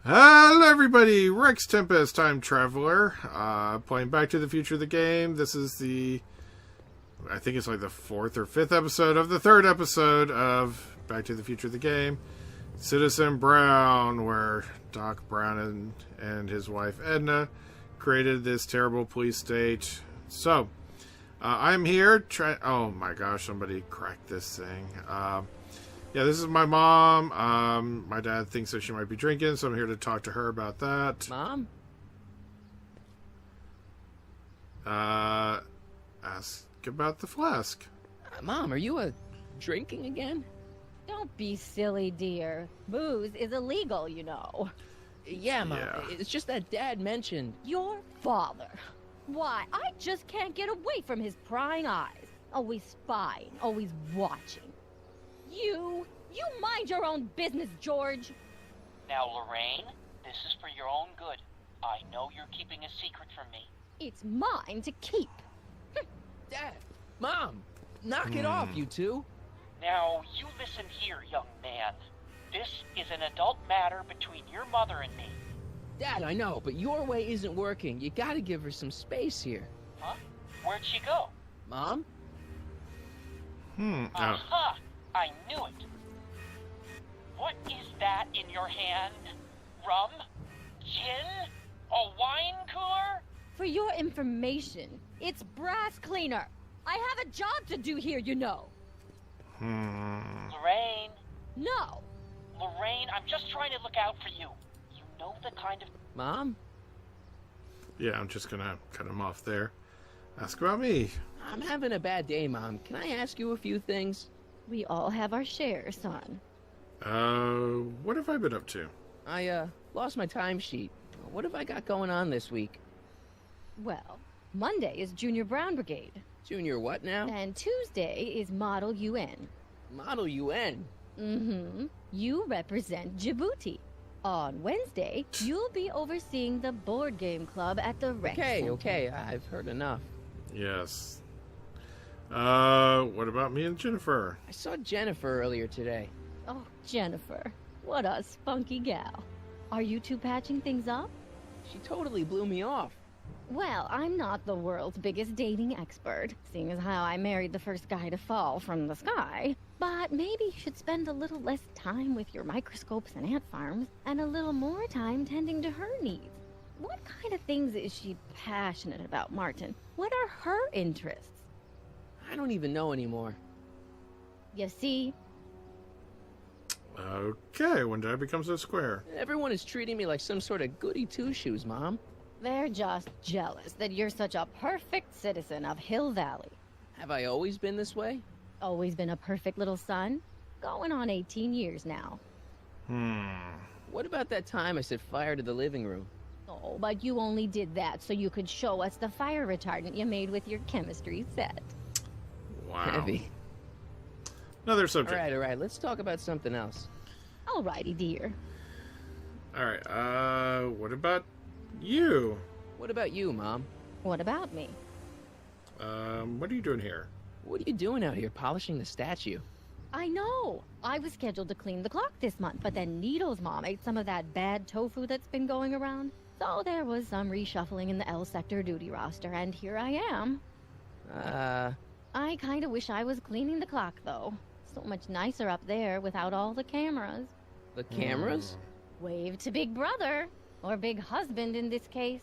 Hello everybody, RexTempus, Time Traveler, playing Back to the Future the game. This is I think it's like the 4th or 5th episode of the 3rd episode of Back to the Future the game. Citizen Brown, where Doc Brown and his wife Edna created this terrible police state. So, I'm here oh my gosh, somebody cracked this thing. Yeah, this is my mom. My dad thinks that she might be drinking, so I'm here to talk to her about that. Mom? Ask about the flask. Mom, are you drinking again? Don't be silly, dear. Booze is illegal, you know. Yeah, Mom. Yeah. It's just that Dad mentioned... Your father. Why, I just can't get away from his prying eyes. Always spying, always watching. You mind your own business, George. Now, Lorraine, this is for your own good. I know you're keeping a secret from me. It's mine to keep. Dad! Mom! Knock it off, you two! Now, you listen here, young man. This is an adult matter between your mother and me. Dad, I know, but your way isn't working. You gotta give her some space here. Huh? Where'd she go? Mom? Aha! I knew it. What is that in your hand? Rum? Gin? A wine cooler? For your information, it's brass cleaner. I have a job to do here, you know. Lorraine? No. Lorraine, I'm just trying to look out for you. You know the kind of... Mom? Yeah, I'm just gonna cut him off there. Ask about me. I'm having a bad day, Mom. Can I ask you a few things? We all have our share, son. What have I been up to? I, lost my timesheet. What have I got going on this week? Well, Monday is Junior Brown Brigade. Junior what now? And Tuesday is Model UN. Model UN. Mm-hmm. You represent Djibouti. On Wednesday, you'll be overseeing the board game club at the Rex Center. Okay, I've heard enough. Yes. What about me and Jennifer? I saw Jennifer earlier today. Oh, Jennifer. What a spunky gal. Are you two patching things up? She totally blew me off. Well, I'm not the world's biggest dating expert, seeing as how I married the first guy to fall from the sky. But maybe you should spend a little less time with your microscopes and ant farms, and a little more time tending to her needs. What kind of things is she passionate about, Martin? What are her interests? I don't even know anymore. You see? Okay, when did I become so square? Everyone is treating me like some sort of goody two-shoes, Mom. They're just jealous that you're such a perfect citizen of Hill Valley. Have I always been this way? Always been a perfect little son. Going on 18 years now. What about that time I set fire to the living room? Oh, but you only did that so you could show us the fire retardant you made with your chemistry set. Wow. Heavy. Another subject. All right, let's talk about something else. Alrighty, dear. Alright, what about you? What about you, Mom? What about me? What are you doing here? What are you doing out here polishing the statue? I know. I was scheduled to clean the clock this month, but then Needle's mom ate some of that bad tofu that's been going around. So there was some reshuffling in the L sector duty roster, and here I am. I kinda wish I was cleaning the clock, though. So much nicer up there without all the cameras. The cameras? Wave to Big Brother. Or Big Husband in this case.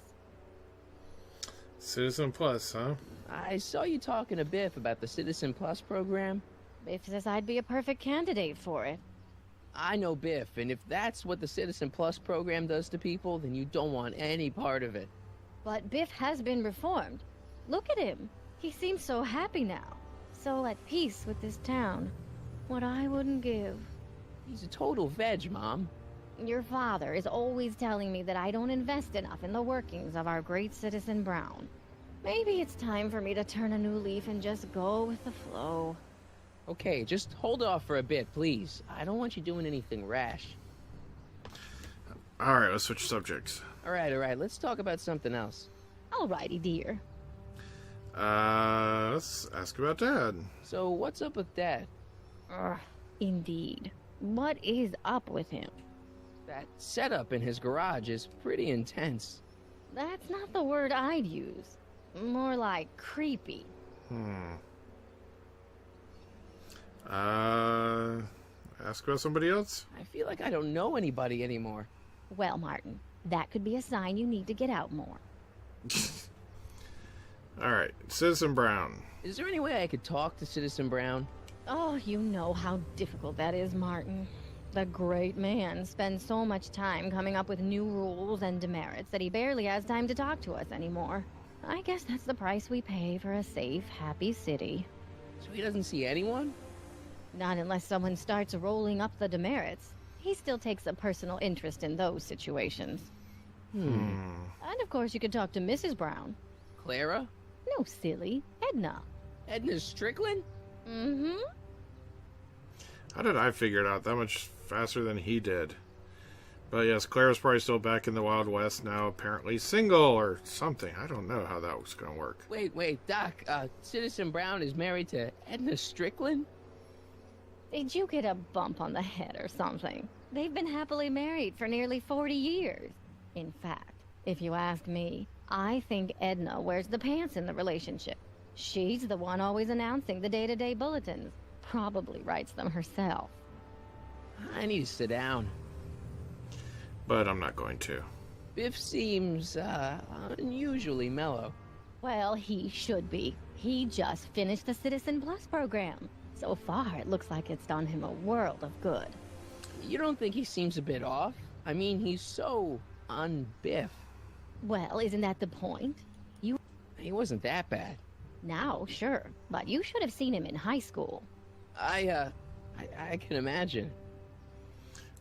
Citizen Plus, huh? I saw you talking to Biff about the Citizen Plus program. Biff says I'd be a perfect candidate for it. I know Biff, and if that's what the Citizen Plus program does to people, then you don't want any part of it. But Biff has been reformed. Look at him. He seems so happy now. So at peace with this town. What I wouldn't give. He's a total veg, Mom. Your father is always telling me that I don't invest enough in the workings of our great Citizen Brown. Maybe it's time for me to turn a new leaf and just go with the flow. Okay, just hold off for a bit, please. I don't want you doing anything rash. Alright, let's switch subjects. All right, let's talk about something else. Alrighty, dear. Let's ask about Dad. So, what's up with Dad? Indeed. What is up with him? That setup in his garage is pretty intense. That's not the word I'd use. More like creepy. Ask about somebody else? I feel like I don't know anybody anymore. Well, Martin, that could be a sign you need to get out more. Alright, Citizen Brown. Is there any way I could talk to Citizen Brown? Oh, you know how difficult that is, Martin. The great man spends so much time coming up with new rules and demerits that he barely has time to talk to us anymore. I guess that's the price we pay for a safe, happy city. So he doesn't see anyone? Not unless someone starts rolling up the demerits. He still takes a personal interest in those situations. And of course you could talk to Mrs. Brown. Clara? No, silly. Edna. Edna Strickland? Mm-hmm. How did I figure it out that much faster than he did? But yes, Clara's probably still back in the Wild West now, apparently single or something. I don't know how that was going to work. Wait, Doc, Citizen Brown is married to Edna Strickland? Did you get a bump on the head or something? They've been happily married for nearly 40 years. In fact, if you ask me, I think Edna wears the pants in the relationship. She's the one always announcing the day-to-day bulletins. Probably writes them herself. I need to sit down. But I'm not going to. Biff seems, unusually mellow. Well, he should be. He just finished the Citizen Plus program. So far, it looks like it's done him a world of good. You don't think he seems a bit off? I mean, he's so un-Biff. Well, isn't that the point? He wasn't that bad. Now, sure. But you should have seen him in high school. I can imagine.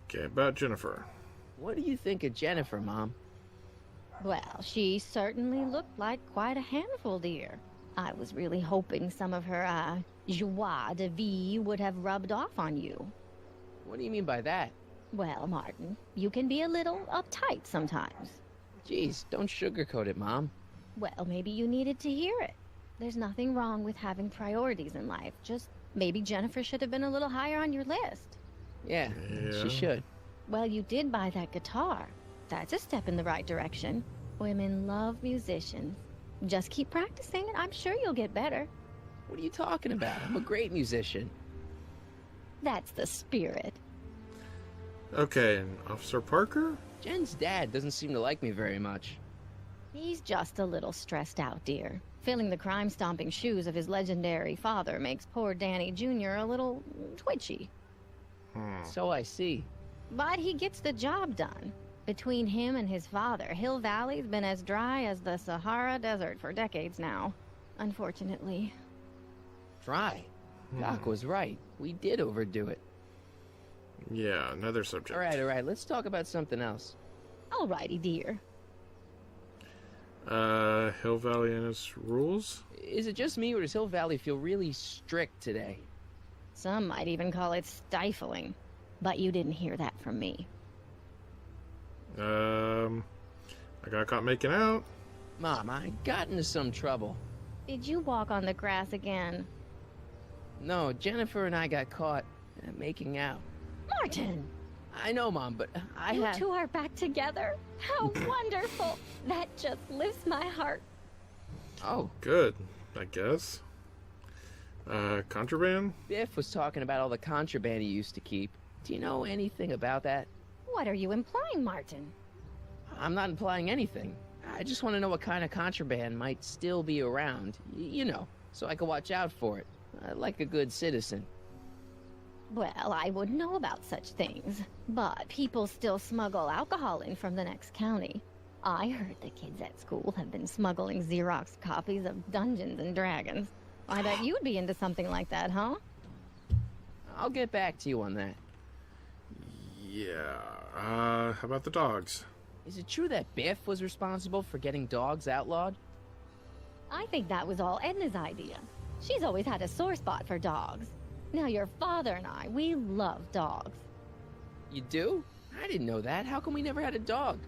Okay, about Jennifer. What do you think of Jennifer, Mom? Well, she certainly looked like quite a handful, dear. I was really hoping some of her, joie de vivre would have rubbed off on you. What do you mean by that? Well, Martin, you can be a little uptight sometimes. Jeez, don't sugarcoat it, Mom. Well, maybe you needed to hear it. There's nothing wrong with having priorities in life. Just maybe Jennifer should have been a little higher on your list. Yeah, Yeah. she should. Well, you did buy that guitar. That's a step in the right direction. Women love musicians. Just keep practicing and I'm sure you'll get better. What are you talking about? I'm a great musician. That's the spirit. Okay, and Officer Parker? Jen's dad doesn't seem to like me very much. He's just a little stressed out, dear. Filling the crime-stomping shoes of his legendary father makes poor Danny Jr. a little twitchy. So I see. But he gets the job done. Between him and his father, Hill Valley's been as dry as the Sahara Desert for decades now. Unfortunately. Dry. Doc was right. We did overdo it. Yeah, another subject. All right. Let's talk about something else. Alrighty, dear. Hill Valley and its rules? Is it just me, or does Hill Valley feel really strict today? Some might even call it stifling. But you didn't hear that from me. I got caught making out. Mom, I got into some trouble. Did you walk on the grass again? No, Jennifer and I got caught making out. Martin! I know, Mom, but You two are back together? How wonderful! That just lifts my heart. Oh, Good, I guess. Contraband? Biff was talking about all the contraband he used to keep. Do you know anything about that? What are you implying, Martin? I'm not implying anything. I just want to know what kind of contraband might still be around. You know, so I can watch out for it. Like a good citizen. Well, I wouldn't know about such things. But people still smuggle alcohol in from the next county. I heard the kids at school have been smuggling Xerox copies of Dungeons and Dragons. I bet you'd be into something like that, huh? I'll get back to you on that. Yeah. How about the dogs? Is it true that Biff was responsible for getting dogs outlawed? I think that was all Edna's idea. She's always had a sore spot for dogs. Now your father and I, we love dogs. You do? I didn't know that. How come we never had a dog?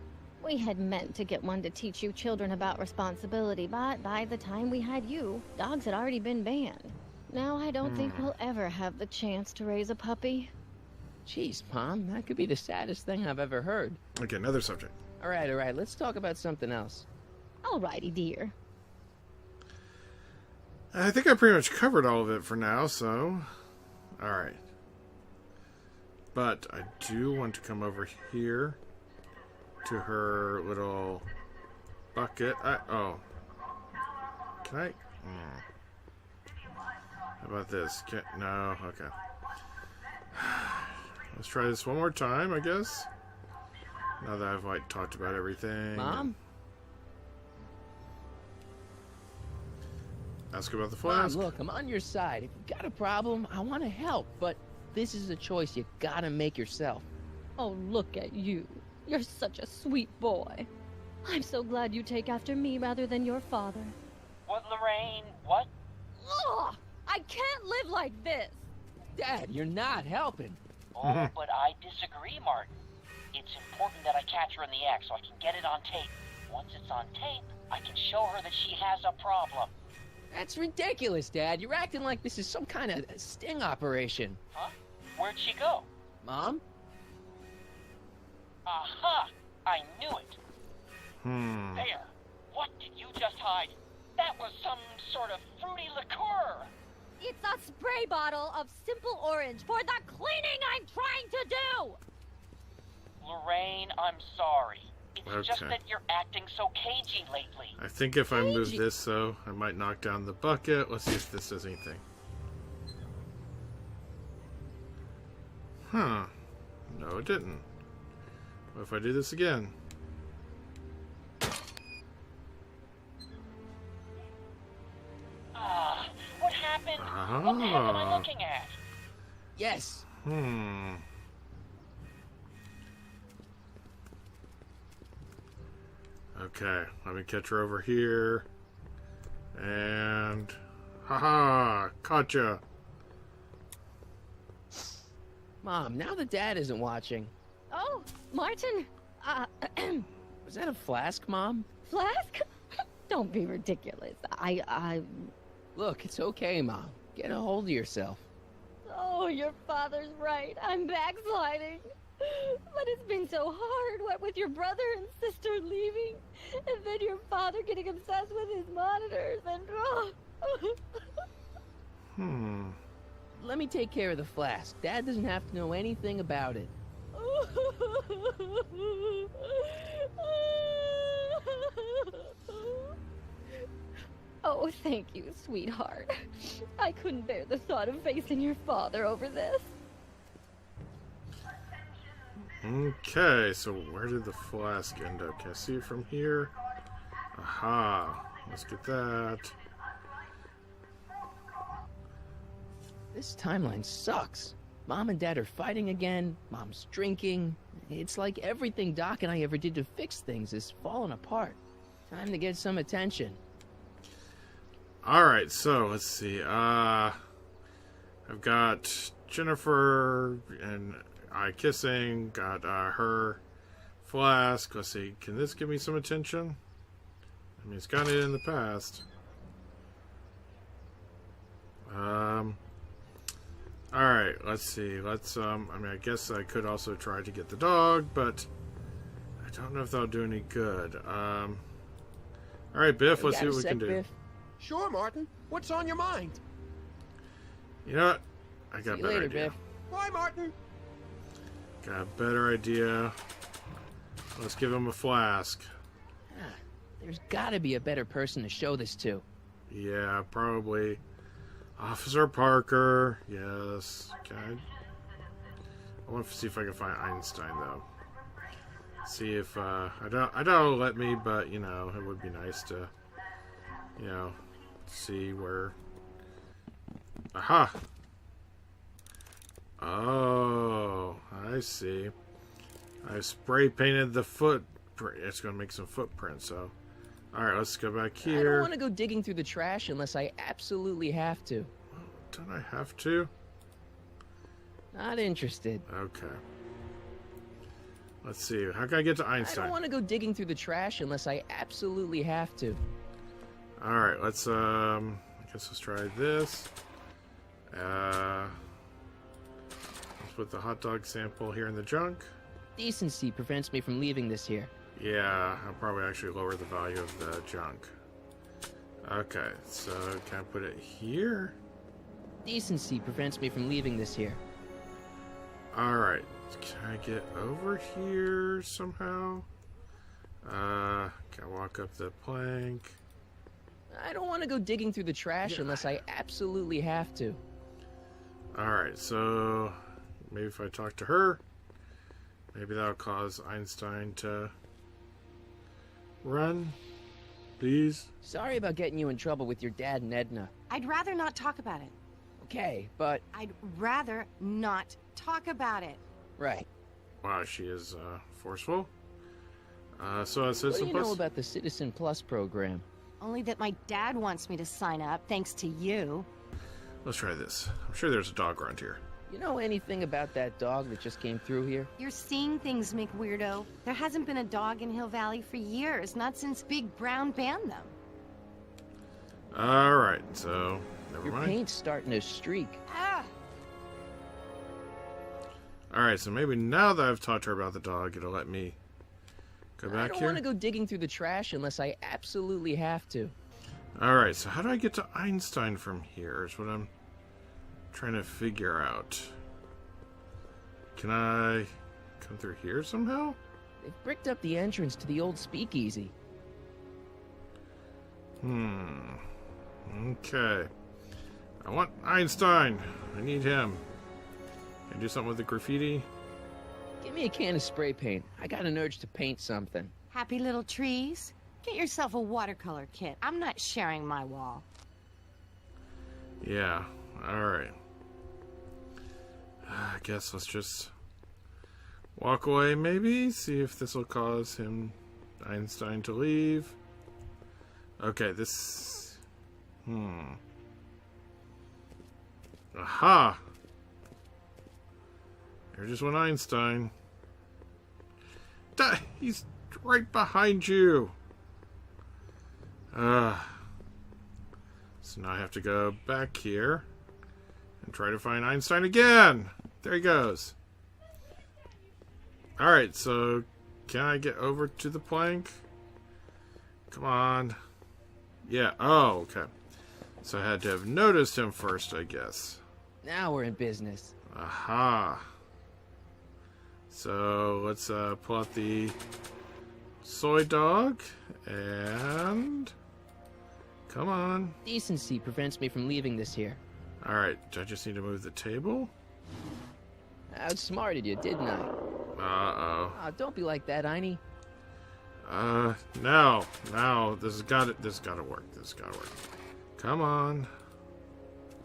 We had meant to get one to teach you children about responsibility, but by the time we had you, dogs had already been banned. Now I don't think we'll ever have the chance to raise a puppy. Jeez, Mom, that could be the saddest thing I've ever heard. Okay, another subject. All right, let's talk about something else. Alrighty, dear. I think I pretty much covered all of it for now, so... Alright. But I do want to come over here to her little bucket. Oh. Can I? How about this? No? Okay. Let's try this one more time, I guess. Now that I've, like, talked about everything. Mom? Ask about the Mom, flask. look, I'm on your side. If you've got a problem, I want to help, but this is a choice you gotta make yourself. Oh, look at you. You're such a sweet boy. I'm so glad you take after me rather than your father. What, Lorraine? What? Ugh! I can't live like this! Dad, you're not helping. Oh, but I disagree, Martin. It's important that I catch her in the act so I can get it on tape. Once it's on tape, I can show her that she has a problem. That's ridiculous, Dad. You're acting like this is some kind of sting operation. Huh? Where'd she go? Mom? Aha! I knew it. There. What did you just hide? That was some sort of fruity liqueur. It's a spray bottle of simple orange for the cleaning I'm trying to do! Lorraine, I'm sorry. It's just Okay. that you're acting so cagey lately. I think if I move this, though, I might knock down the bucket. Let's see if this does anything. Huh. No, it didn't. What if I do this again? What happened? What the heck am I looking at? Yes. Okay, let me catch her over here. And... Haha! Caught ya! Mom, now that Dad isn't watching. Oh, Martin, Was that a flask, Mom? flask? Don't be ridiculous. Look, it's okay, Mom. Get a hold of yourself. Oh, your father's right. I'm backsliding. But it's been so hard, what with your brother and sister leaving, and then your father getting obsessed with his monitors, and Let me take care of the flask. Dad doesn't have to know anything about it. Oh, thank you, sweetheart. I couldn't bear the thought of facing your father over this. Okay, so where did the flask end up? Can I see it from here? Aha! Let's get that. This timeline sucks. Mom and Dad are fighting again. Mom's drinking. It's like everything Doc and I ever did to fix things is falling apart. Time to get some attention. Alright, so let's see. I've got Jennifer and I kissing, got her flask. Let's see, can this give me some attention? I mean, it's gotten it in the past. Alright, let's see. Let's, I mean, I guess I could also try to get the dog, but I don't know if that'll do any good. Alright, Biff, let's see what we can do. Biff? Sure, Martin. What's on your mind? You know what? I got a See you better later, idea. Biff. Bye, Martin. Got a better idea. Let's give him a flask. There's gotta be a better person to show this to. Yeah, probably. Officer Parker. Yes. Okay. I want to see if I can find Einstein, though. See if, I don't it'll let me, but, you know, it would be nice to, you know, see where... Aha! Oh, I see. I spray painted the footprint. It's going to make some footprints, so... Alright, let's go back I don't here. want to go digging through the trash unless I absolutely have to. Don't I have to? Not interested. Okay. Let's see. How can I get to I Einstein? don't want to go digging through the trash unless I absolutely have to. Alright, let's, I guess let's try this. Let's put the hot dog sample here in the junk. Decency prevents me from leaving this here. Yeah, I'll probably actually lower the value of the junk. Okay, so can I put it here? Decency prevents me from leaving this here. Alright, can I get over here somehow? Can I walk up the plank? I don't want to go digging through the trash unless I absolutely have to. Alright, so maybe if I talk to her, maybe that'll cause Einstein to run. Please? Sorry about getting you in trouble with your dad and Edna. I'd rather not talk about it. Okay, but... I'd rather not talk about it. Right. Wow, she is forceful. So What Citizen do you Plus? know about the Citizen Plus program? Only that my dad wants me to sign up, thanks to you. Let's try this. I'm sure there's a dog around here. You know anything about that dog that just came through here? You're seeing things, McWeirdo. There hasn't been a dog in Hill Valley for years, not since Big Brown banned them. Alright, so never Your mind. paint's starting to streak. Ah! Alright, so maybe now that I've talked to her about the dog, it'll let me go I back don't here. want to go digging through the trash unless I absolutely have to. Alright, so how do I get to Einstein from here is what I'm trying to figure out. Can I come through here somehow? They've bricked up the entrance to the old speakeasy. Okay. I want Einstein. I need him. Can I do something with the graffiti? Give me a can of spray paint. I got an urge to paint something. Happy little trees? Get yourself a watercolor kit. I'm not sharing my wall. Yeah, alright. I guess let's just walk away maybe, see if this will cause Einstein to leave. Okay, this... Aha! There's just one Einstein. He's right behind you! So now I have to go back here and try to find Einstein again. There he goes. Alright, so can I get over to the plank? Come on. Yeah, oh, okay. So I had to have noticed him first, I guess. Now we're in business. Aha. So let's pull out the soy dog and... Come on. Decency prevents me from leaving this here. Alright, I just need to move the table. I outsmarted you, didn't I? Uh-oh. Oh, don't be like that, Einie. No. This has gotta work. This has gotta work. Come on.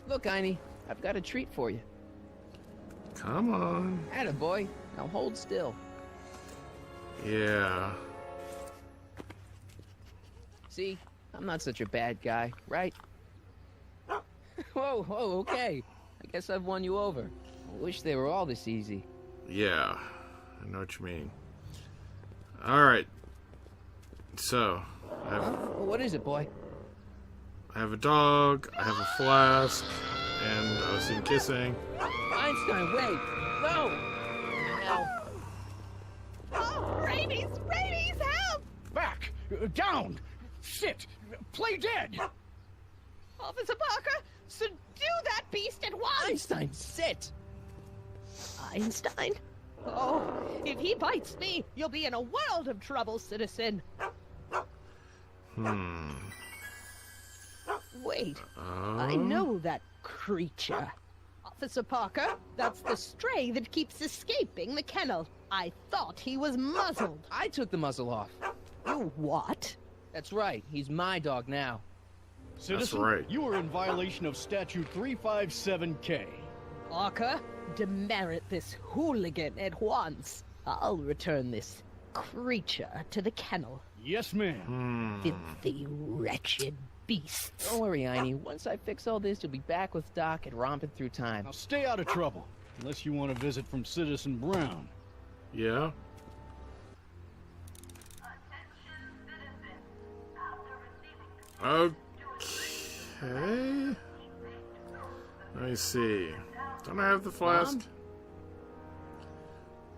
Look, Einie, I've got a treat for you. Come on. Attaboy. Now hold still. Yeah. See? I'm not such a bad guy, right? Whoa, okay. I guess I've won you over. I wish they were all this easy. Yeah. I know what you mean. Alright. So, What is it, boy? I have a dog, I have a flask, and I was seen kissing. Einstein, wait! No! Now, Oh, rabies! Rabies, help! Back! Down! Sit! Play dead! Officer Parker, subdue that beast at once! Einstein, sit! Einstein? Oh, if he bites me, you'll be in a world of trouble, citizen. Wait, I know that creature. Officer Parker, that's the stray that keeps escaping the kennel. I thought he was muzzled. I took the muzzle off. You what? That's right, he's my dog now. Citizen, right. you are in violation of Statute 357K. Parker, demerit this hooligan at once. I'll return this creature to the kennel. Yes, ma'am. Filthy, wretched beasts. Don't worry, Einie. Once I fix all this, you'll be back with Doc and romping through time. Now stay out of trouble, unless you want a visit from Citizen Brown. Yeah? Okay. Let me see. Don't I have the flask? Mom?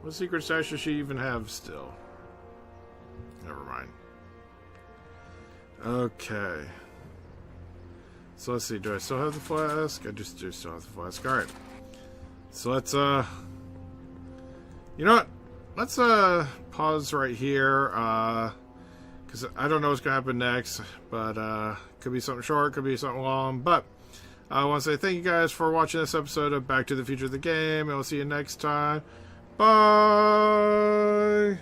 What secret stash does she even have still? Never mind. Okay. So let's see. Do I still have the flask? I just do still have the flask. Alright. So let's, you know what? Let's, pause right here, because I don't know what's going to happen next, but, could be something short, could be something long, but I want to say thank you guys for watching this episode of Back to the Future of the Game, and we'll see you next time. Bye!